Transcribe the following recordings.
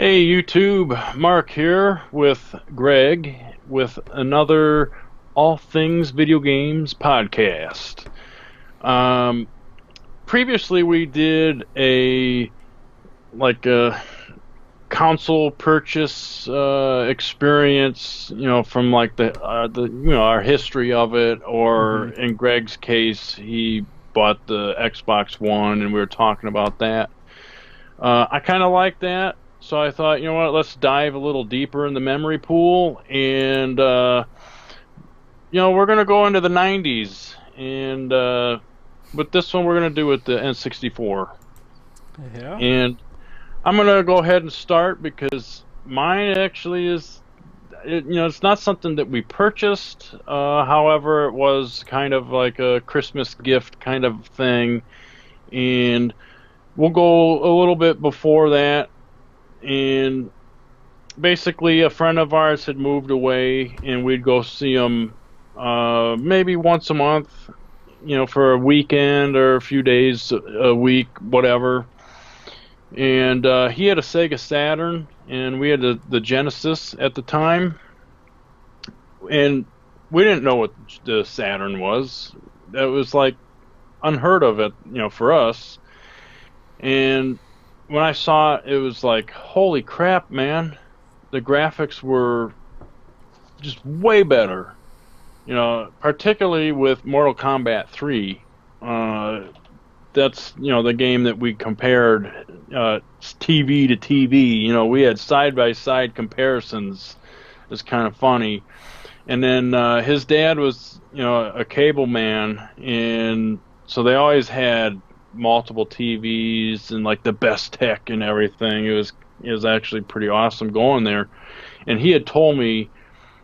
Hey YouTube, Mark here with Greg with another All Things Video Games podcast. Um, Previously we did a console purchase experience, from like the our history of it, or hmm in Greg's case, he bought the Xbox One, and we were talking about that. I kind of like that, so I thought, you know what, let's dive a little deeper in the memory pool, and we're gonna go into the '90s, and with this one, we're gonna do it the N64, Yeah. and I'm gonna go ahead and start because mine actually it's not something that we purchased. However, it was kind of like a Christmas gift kind of thing, and we'll go a little bit before that. And basically, a friend of ours had moved away, and we'd go see him maybe once a month, for a weekend or a few days a week, whatever. And he had a Sega Saturn, and we had the Genesis at the time, and we didn't know what the Saturn was. That was like unheard of it, for us. And when I saw it, it was like, holy crap, man! The graphics were just way better. Particularly with Mortal Kombat 3. That's the game that we compared TV to TV. We had side by side comparisons. It's kind of funny. And then his dad was a cable man, and so they always had multiple TVs and like the best tech and everything. It was actually pretty awesome going there. And he had told me,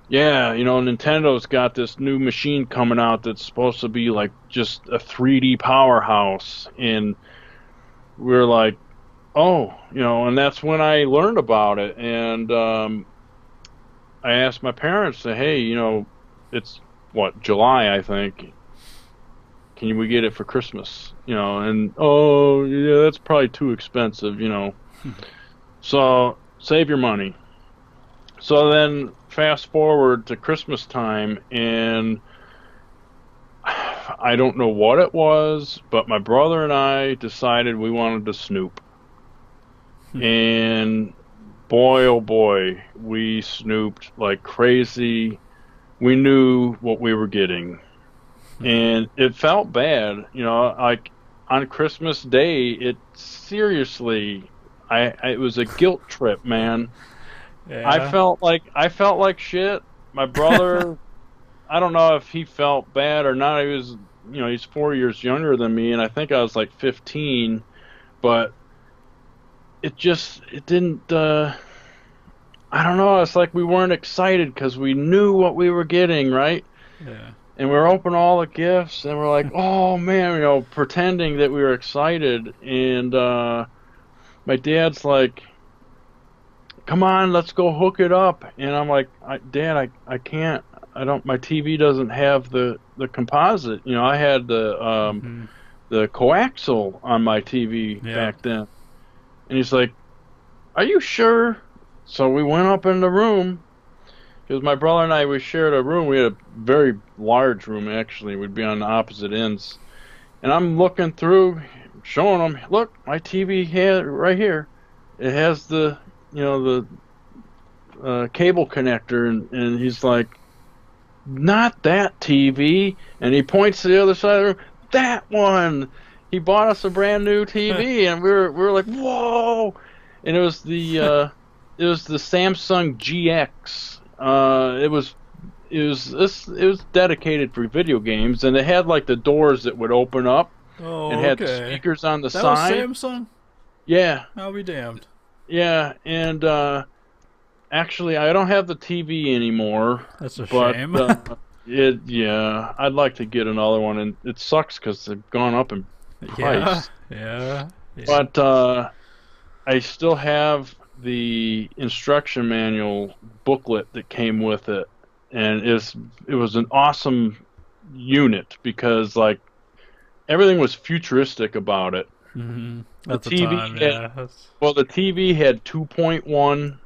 yeah, Nintendo's got this new machine coming out that's supposed to be like just a 3D powerhouse. And we are like, oh, and that's when I learned about it. And I asked my parents, hey, it's what, July, I think. Can we get it for Christmas? And oh, yeah, that's probably too expensive. So save your money. So then fast forward to Christmas time, and I don't know what it was, but my brother and I decided we wanted to snoop. And boy, oh boy, we snooped like crazy. We knew what we were getting. And it felt bad, like on Christmas Day, it seriously, it was a guilt trip, man. Yeah. I felt like shit. My brother, I don't know if he felt bad or not. He was, he's 4 years younger than me, and I think I was like 15. But it didn't. I don't know. It's like we weren't excited because we knew what we were getting, right? Yeah. And we're opening all the gifts, and we're like, oh man, pretending that we were excited. And my dad's like, come on, let's go hook it up. And I'm like, Dad, I can't. I don't. My TV doesn't have the composite. I had hmm the coaxial on my TV Yeah. back then. And he's like, are you sure? So we went up in the room, because my brother and I, we shared a room. We had a very large room, actually. We'd be on the opposite ends. And I'm looking through, showing him, look, my TV here, right here. It has the cable connector, and he's like, not that TV. And he points to the other side of the room, that one. He bought us a brand new TV, and we were like, whoa! And it was the Samsung GX. It was dedicated for video games, and it had like the doors that would open up, and Oh, had the okay. speakers on the That was side. Samsung? Yeah, I'll be damned. yeah, and actually, I don't have the TV anymore, That's a but shame. yeah, I'd like to get another one, and it sucks because they've gone up in Yeah. price. Yeah. Yeah. But I still have the instruction manual booklet that came with it, and it was an awesome unit because like everything was futuristic about it. Mm-hmm. The At the TV time, had, yeah. well, the TV had 2.1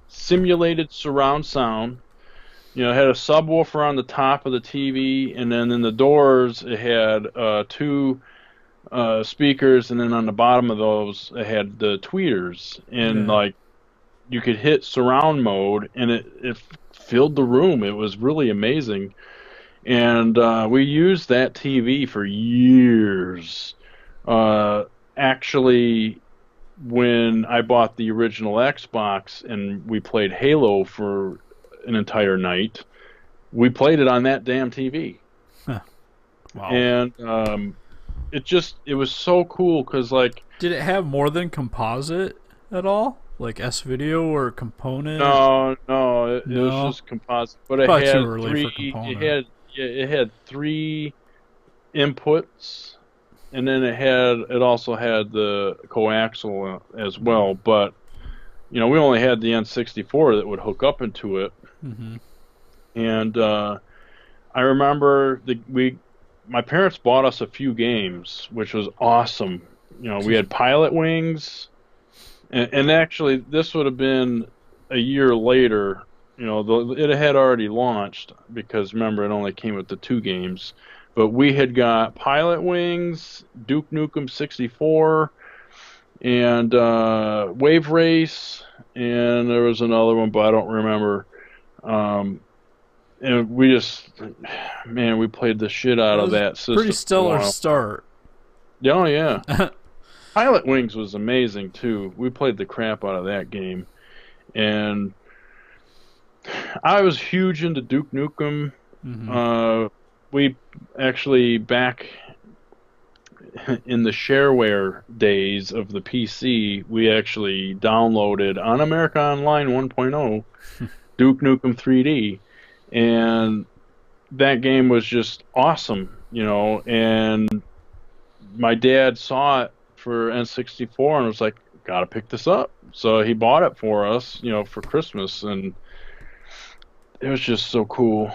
simulated surround sound. You know, it had a subwoofer on the top of the TV, and then in the doors it had two speakers, and then on the bottom of those it had the tweeters, and Yeah. like you could hit surround mode, and it filled the room. It was really amazing, and we used that TV for years. Uh, Actually, when I bought the original Xbox and we played Halo for an entire night, we played it on that damn TV. Huh. Wow. And it was so cool because like Did it have more than composite at all? Like S video or component? no, it was No. just composite, but it Probably too had early for three. It component. had yeah, it had three inputs, and then it also had the coaxial as well. But you know, we only had the N64 that would hook up into it, Mm-hmm. and I remember my parents bought us a few games, which was awesome. You know, we had Pilot Wings, and actually this would have been a year later. You know, it had already launched because remember it only came with the two games. But we had got Pilot Wings, Duke Nukem 64, and Wave Race, and there was another one, but I don't remember. Um, and we just, man, we played the shit out That of was that pretty system for a stellar while. start. Oh yeah, Pilot Wings was amazing too. We played the crap out of that game, and I was huge into Duke Nukem. Mm-hmm. We actually back in the shareware days of the PC, we actually downloaded on America Online 1.0 Duke Nukem 3D, and that game was just awesome, you know. And my dad saw it for N64 and was like, "Gotta pick this up." So he bought it for us, you know, for Christmas, and it was just so cool.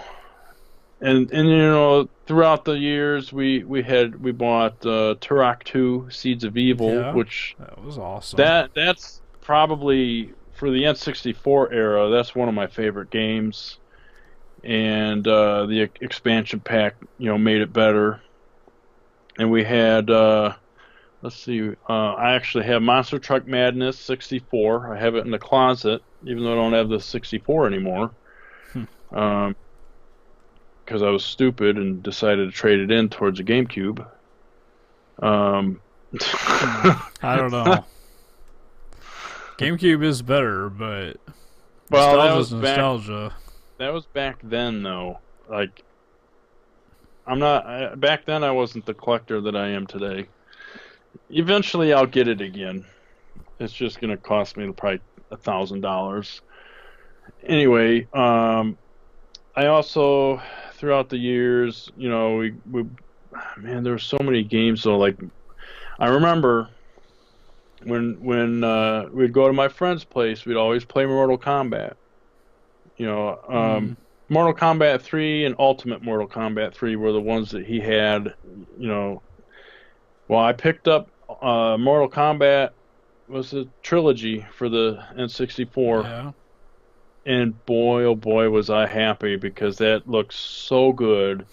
And you know, throughout the years, we bought Turok 2: Seeds of Evil, Yeah, which that was awesome. that's probably for the N64 era. That's one of my favorite games, and the expansion pack, you know, made it better. And we had let's see, I actually have Monster Truck Madness 64. I have it in the closet, even though I don't have the 64 anymore. Um, because I was stupid and decided to trade it in towards a GameCube. I don't know. GameCube is better, but Well, nostalgia's nostalgia. that was back then though. Like I'm not back then I wasn't the collector that I am today. Eventually I'll get it again. It's just going to cost me probably $1,000. Anyway, I also throughout the years, you know, we man, there were so many games though. Like I remember when we'd go to my friend's place, we'd always play Mortal Kombat. You know, Mm. Mortal Kombat 3 and Ultimate Mortal Kombat 3 were the ones that he had. You know, well, I picked up Mortal Kombat was a trilogy for the N64. Yeah. And boy, oh boy, was I happy because that looks so good.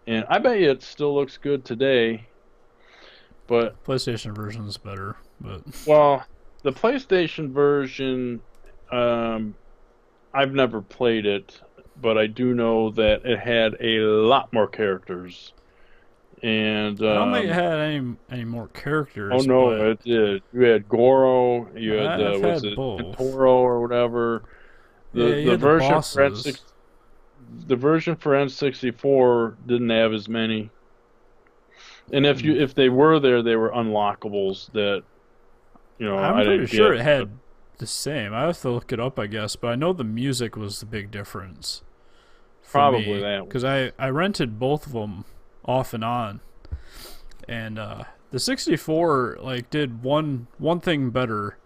And I bet you it still looks good today. But, PlayStation version is better, but well, the PlayStation version, I've never played it, but I do know that it had a lot more characters. And, I don't think it had any more oh characters. no, But it did. You had Goro, you had, I've was had it both. Toro or whatever. Yeah, you The had the version for bosses. the version for N64 didn't have as many. And if they were there, they were unlockables that I'm I pretty didn't sure get. it had the same. I have to look it up, I guess, but I know the music was the big difference for Probably me that because I rented both of them off and on, and the 64 like did one thing better,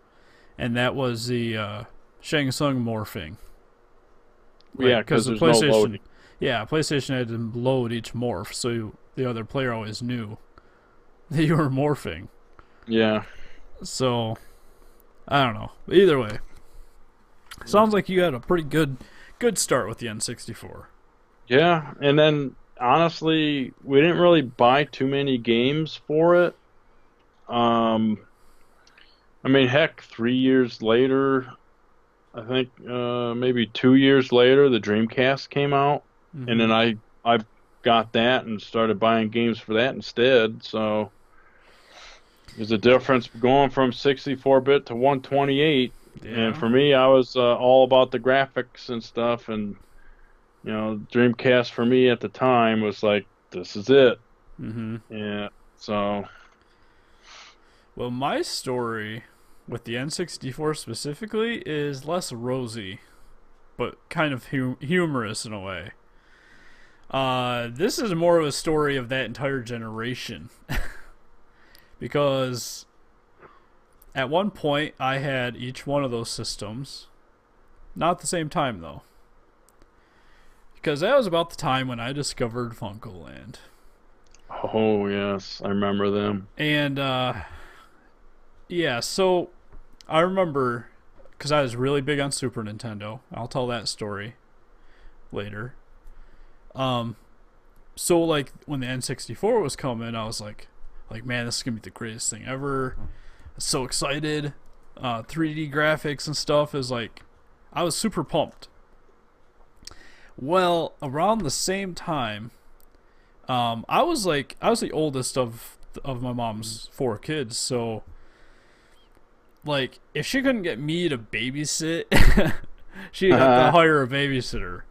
and that was the Shang Tsung morphing. Like, Yeah, because the there's no PlayStation, loading. yeah, PlayStation had to load each morph, so the other player always knew that you were morphing. Yeah. So I don't know. Either way, sounds like you had a pretty good start with the N64. Yeah, and then honestly, we didn't really buy too many games for it. Um, I mean, heck, 3 years later, I think maybe 2 years later, the Dreamcast came out, and Mm-hmm. then I got that and started buying games for that instead. So there's a difference going from 64-bit to 128, and Yeah. for me, I was all about the graphics and stuff, and Dreamcast for me at the time was like, this is it. Mm-hmm. Yeah. So, Well, my story with the N64 specifically is less rosy, but kind of humorous in a way. This is more of a story of that entire generation because at one point I had each one of those systems, not at the same time though, because that was about the time when I discovered Funkoland. oh yes, I remember them. And yeah, so I remember because I was really big on Super Nintendo. I'll tell that story later. Um, so like when the N64 was coming, I was like man, this is gonna be the greatest thing ever. I was so excited. 3D graphics and stuff is like, I was super pumped. Well, around the same time, I was the oldest of my mom's four kids, so like if she couldn't get me to babysit, she'd have to hire a babysitter.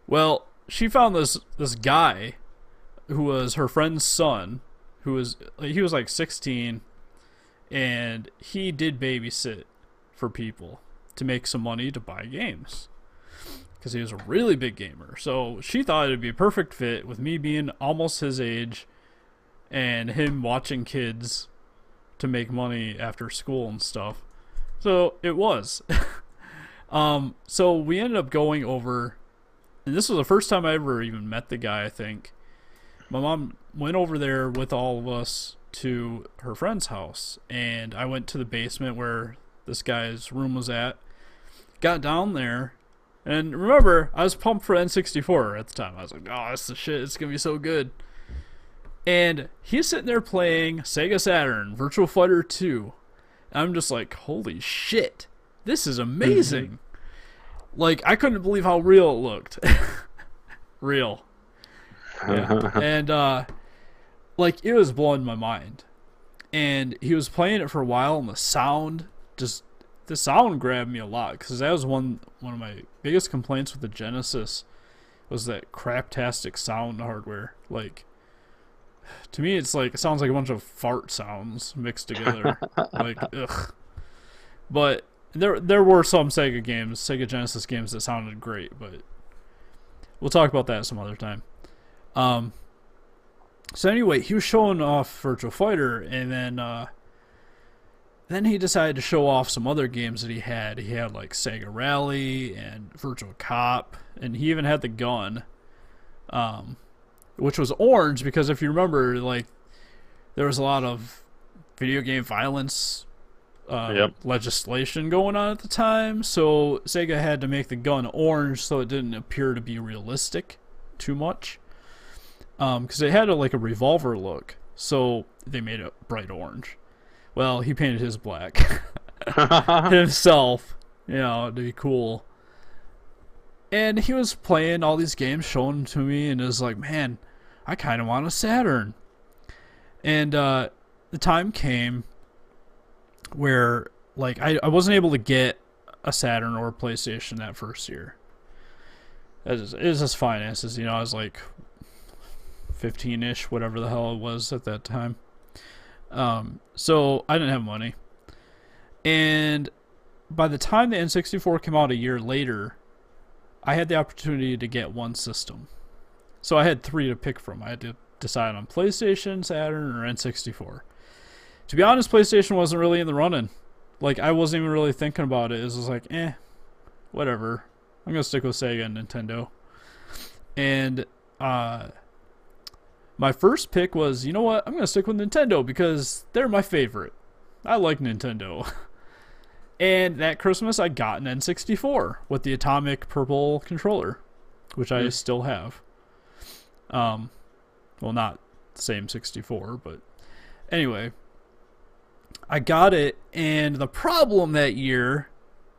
Well, she found this guy who was her friend's son, he was like 16, and he did babysit for people to make some money to buy games because he was a really big gamer. So she thought it'd be a perfect fit with me being almost his age and him watching kids to make money after school and stuff. So it was. So we ended up going over, and this was the first time I ever even met the guy, I think. My mom went over there with all of us to her friend's house, and I went to the basement where this guy's room was at. Got down there, and remember, I was pumped for N64 at the time. I was like, oh, that's the shit. It's going to be so good. And he's sitting there playing Sega Saturn, Virtual Fighter 2. I'm just like, holy shit. This is amazing. Like, I couldn't believe how real it looked. Real. Yeah. And, like, it was blowing my mind. And he was playing it for a while, and the sound grabbed me a lot, because that was one of my biggest complaints with the Genesis, was that craptastic sound hardware. Like, to me, it's like, it sounds like a bunch of fart sounds mixed together. Like, ugh. But there were some Sega Genesis games that sounded great, but we'll talk about that some other time. So anyway, he was showing off Virtual Fighter, and then he decided to show off some other games that he had. He had like Sega Rally and Virtual Cop, and he even had the gun, which was orange, because if you remember, like, there was a lot of video game violence Yep. legislation going on at the time, so Sega had to make the gun orange so it didn't appear to be realistic too much. Because it had like a revolver look, so they made it bright orange. Well, he painted his black himself, to be cool. And he was playing all these games, showing them to me, and it was like, man, I kind of want a Saturn. And the time came where, like, I wasn't able to get a Saturn or a PlayStation that first year. It was just finances, I was like 15-ish, whatever the hell it was at that time. So I didn't have money. And by the time the N64 came out a year later, I had the opportunity to get one system. So I had three to pick from. I had to decide on PlayStation, Saturn, or N64. To be honest, PlayStation wasn't really in the running. Like, I wasn't even really thinking about it. It was just like, whatever. I'm going to stick with Sega and Nintendo. And, my first pick was, you know what, I'm going to stick with Nintendo because they're my favorite. I like Nintendo. And that Christmas, I got an N64 with the atomic purple controller, which I still have. Well, not the same 64, but anyway, I got it. And the problem that year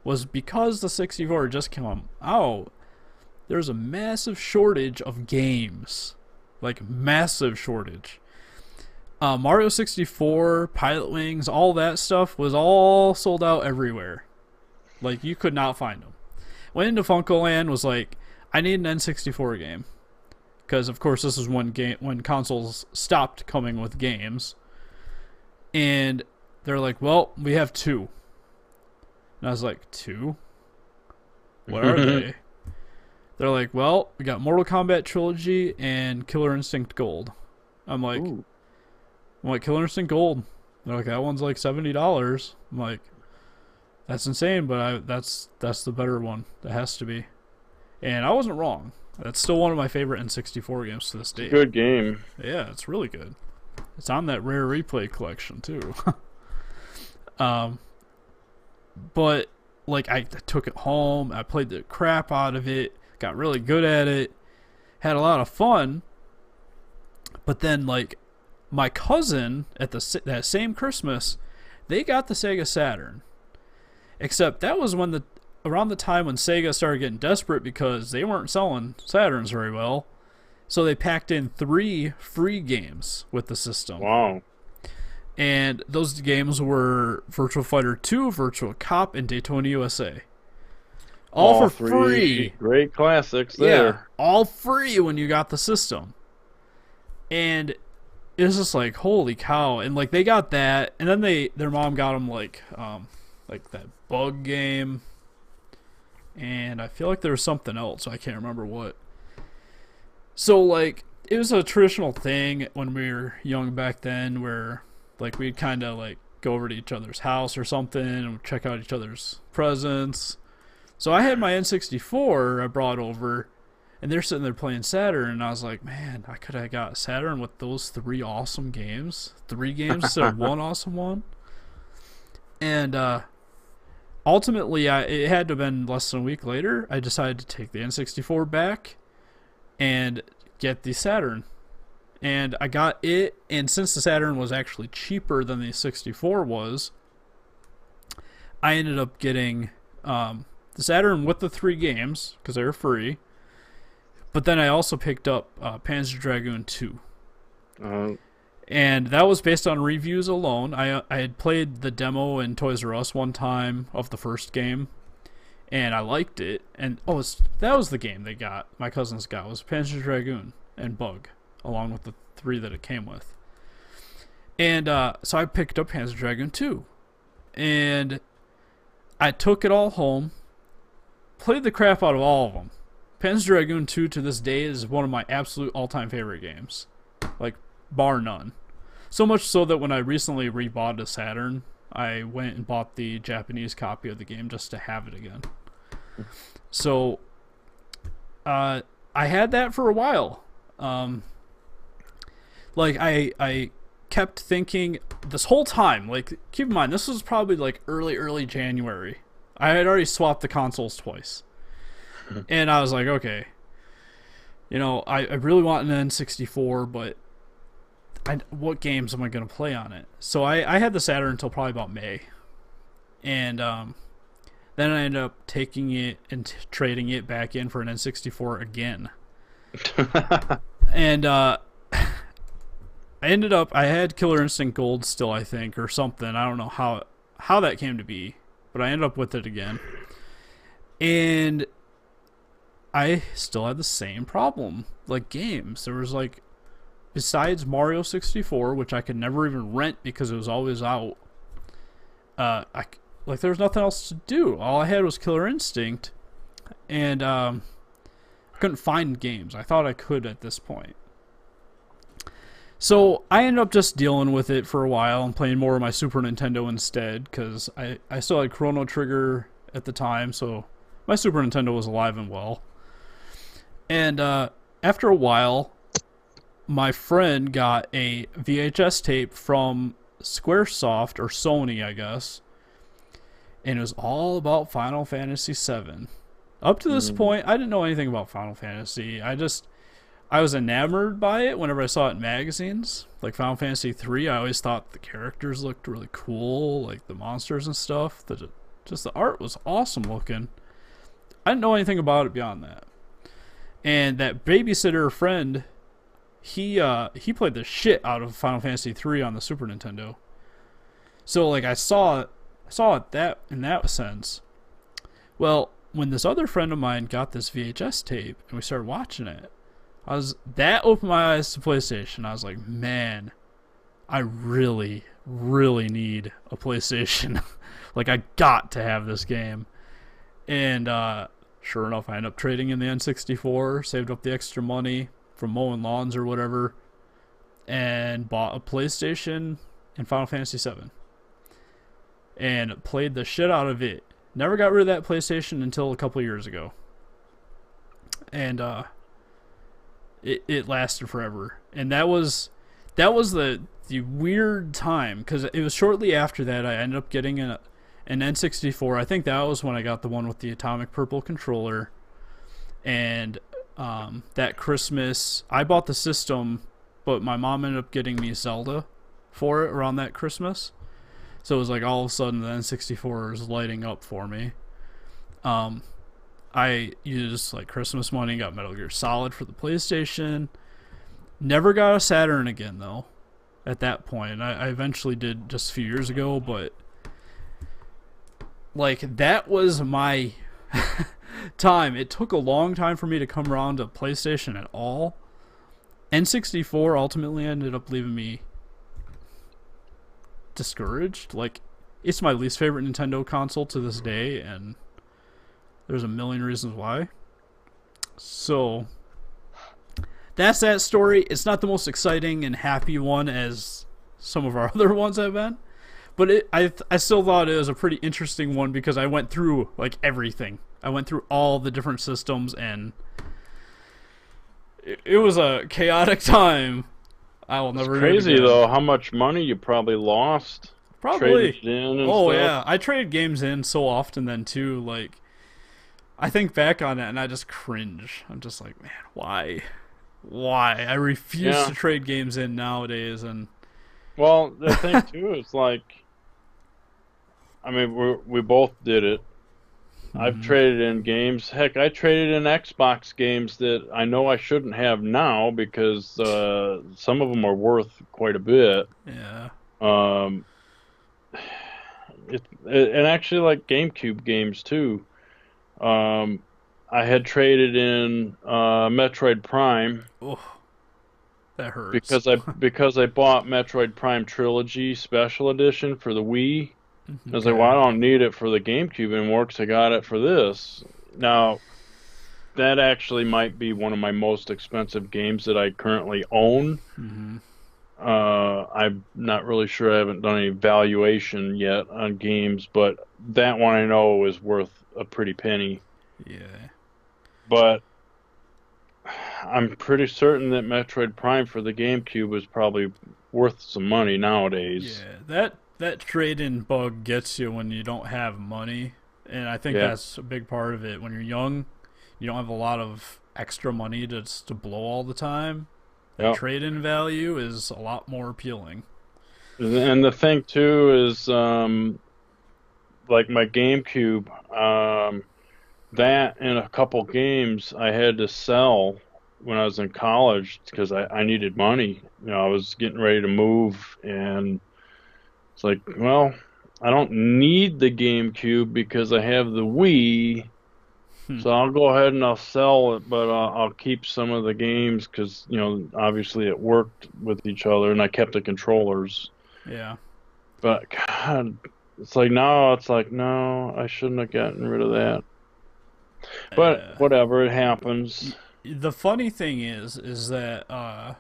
was because the 64 had just come out, there was a massive shortage of games. Like, massive shortage. Mario 64, Pilot Wings, all that stuff was all sold out everywhere. Like, you could not find them. Went into Funkoland, was like, I need an N64 game. Because, of course, this is when consoles stopped coming with games. And they're like, well, we have 2. And I was like, 2? What are they? They're like, well, we got Mortal Kombat Trilogy and Killer Instinct Gold. I'm like, Ooh. Killer Instinct Gold. They're like, that one's like $70. I'm like, that's insane, but that's the better one. That has to be. And I wasn't wrong. That's still one of my favorite N64 games to this day. Good game. Yeah, it's really good. It's on that Rare Replay collection too. But like, I took it home. I played the crap out of it. Got really good at it. Had a lot of fun. But then, like, my cousin at that same Christmas, they got the Sega Saturn. Except that was around the time when Sega started getting desperate because they weren't selling Saturns very well. So they packed in 3 free games with the system. Wow. And those games were Virtua Fighter 2, Virtua Cop, and Daytona USA. All for free. Great classics there. Yeah, all free when you got the system. And it was just like, holy cow. And like, they got that, and then their mom got them like that bug game, and I feel like there was something else, I can't remember what. So like, it was a traditional thing when we were young back then, where like we'd kind of like go over to each other's house or something and check out each other's presents. So I had my N64 I brought over, and they're sitting there playing Saturn, and I was like, man, I could have got Saturn with those 3 awesome games. 3 games instead of 1 awesome one. And ultimately, it had to have been less than a week later, I decided to take the N64 back and get the Saturn. And I got it, and since the Saturn was actually cheaper than the 64 was, I ended up getting the Saturn with the 3 games, because they were free. But then I also picked up Panzer Dragoon 2. And that was based on reviews alone. I had played the demo in Toys R Us one time of the first game, and I liked it. And that was the game my cousins got, was Panzer Dragoon and Bug, along with the 3 that it came with. And so I picked up Panzer Dragoon 2. And I took it all home, played the crap out of all of them. Panzer Dragoon 2 to this day is one of my absolute all-time favorite games. Like, bar none. So much so that when I recently rebought a Saturn, I went and bought the Japanese copy of the game just to have it again. So, I had that for a while. Like, I kept thinking this whole time, like, keep in mind, this was probably like early January. I had already swapped the consoles twice. And I was like, okay, you know, I really want an N64, but what games am I going to play on it? So I had the Saturn until probably about May. And then I ended up taking it and trading it back in for an N64 again. And I had Killer Instinct Gold still, I think, or something. I don't know how that came to be, but I ended up with it again. And I still had the same problem. Like, games. There was like, besides Mario 64, which I could never even rent because it was always out, there was nothing else to do. All I had was Killer Instinct, and I couldn't find games. I thought I could at this point. So I ended up just dealing with it for a while and playing more of my Super Nintendo instead, because I still had Chrono Trigger at the time, so my Super Nintendo was alive and well. And after a while, my friend got a VHS tape from Squaresoft or Sony, I guess, and it was all about Final Fantasy VII. Up to this Mm. point, I didn't know anything about Final Fantasy. I was enamored by it whenever I saw it in magazines. Like Final Fantasy 3, I always thought the characters looked really cool, like the monsters and stuff. Just the art was awesome looking. I didn't know anything about it beyond that. And that babysitter friend, he played the shit out of Final Fantasy 3 on the Super Nintendo. So like I saw it that in that sense. Well, when this other friend of mine got this VHS tape and we started watching it, that opened my eyes to PlayStation. I was like, man, I really, really need a PlayStation. Like I got to have this game. And sure enough, I ended up trading in the N64, saved up the extra money from mowing lawns or whatever, and bought a PlayStation and Final Fantasy VII. And played the shit out of it. Never got rid of that PlayStation until a couple years ago. And it lasted forever. And that was the weird time, because it was shortly after that I ended up getting an N64. I think that was when I got the one with the atomic purple controller. And that Christmas, I bought the system, but my mom ended up getting me Zelda for it around that Christmas. So it was like all of a sudden the N64 was lighting up for me. I used like Christmas money, got Metal Gear Solid for the PlayStation. Never got a Saturn again though. At that point, I eventually did just a few years ago, but like that was my time. It took a long time for me to come around to PlayStation at all. N64 ultimately ended up leaving me discouraged. Like, it's my least favorite Nintendo console to this day, and there's a million reasons why. So that's that story. It's not the most exciting and happy one as some of our other ones have been, but I still thought it was a pretty interesting one because I went through like everything. I went through all the different systems, and it was a chaotic time. I will never. It's crazy though how much money you probably lost. Probably. Traded in and Oh stuff. yeah, I trade games in so often then too. Like, I think back on it and I just cringe. I'm just like, man, why? I refuse to trade games in nowadays. And well, the thing too is like, I mean, we both did it. I've traded in games. Heck, I traded in Xbox games that I know I shouldn't have now because some of them are worth quite a bit. Yeah. And actually like GameCube games too. I had traded in Metroid Prime. Oh, that hurts. because I bought Metroid Prime Trilogy Special Edition for the Wii. I was like, well, I don't need it for the GameCube anymore because I got it for this. Now, that actually might be one of my most expensive games that I currently own. Mm-hmm. I'm not really sure. I haven't done any valuation yet on games, but that one I know is worth a pretty penny. Yeah. But I'm pretty certain that Metroid Prime for the GameCube was probably worth some money nowadays. Yeah, that trade-in bug gets you when you don't have money, and I think that's a big part of it. When you're young, you don't have a lot of extra money to blow all the time. The trade-in value is a lot more appealing. And the thing too is, like my GameCube, that and a couple games I had to sell when I was in college because I needed money. You know, I was getting ready to move, and it's like, well, I don't need the GameCube because I have the Wii. So I'll go ahead and I'll sell it, but I'll keep some of the games because, you know, obviously it worked with each other, and I kept the controllers. Yeah. But, God, it's like, no, I shouldn't have gotten rid of that. But whatever, it happens. The funny thing is that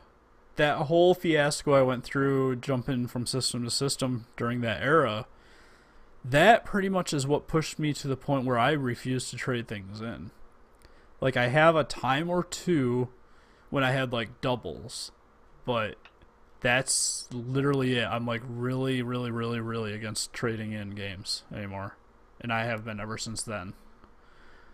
that whole fiasco I went through jumping from system to system during that era, that pretty much is what pushed me to the point where I refuse to trade things in. Like, I have a time or two when I had like doubles, but that's literally it. I'm like really, really, really, really against trading in games anymore, and I have been ever since then.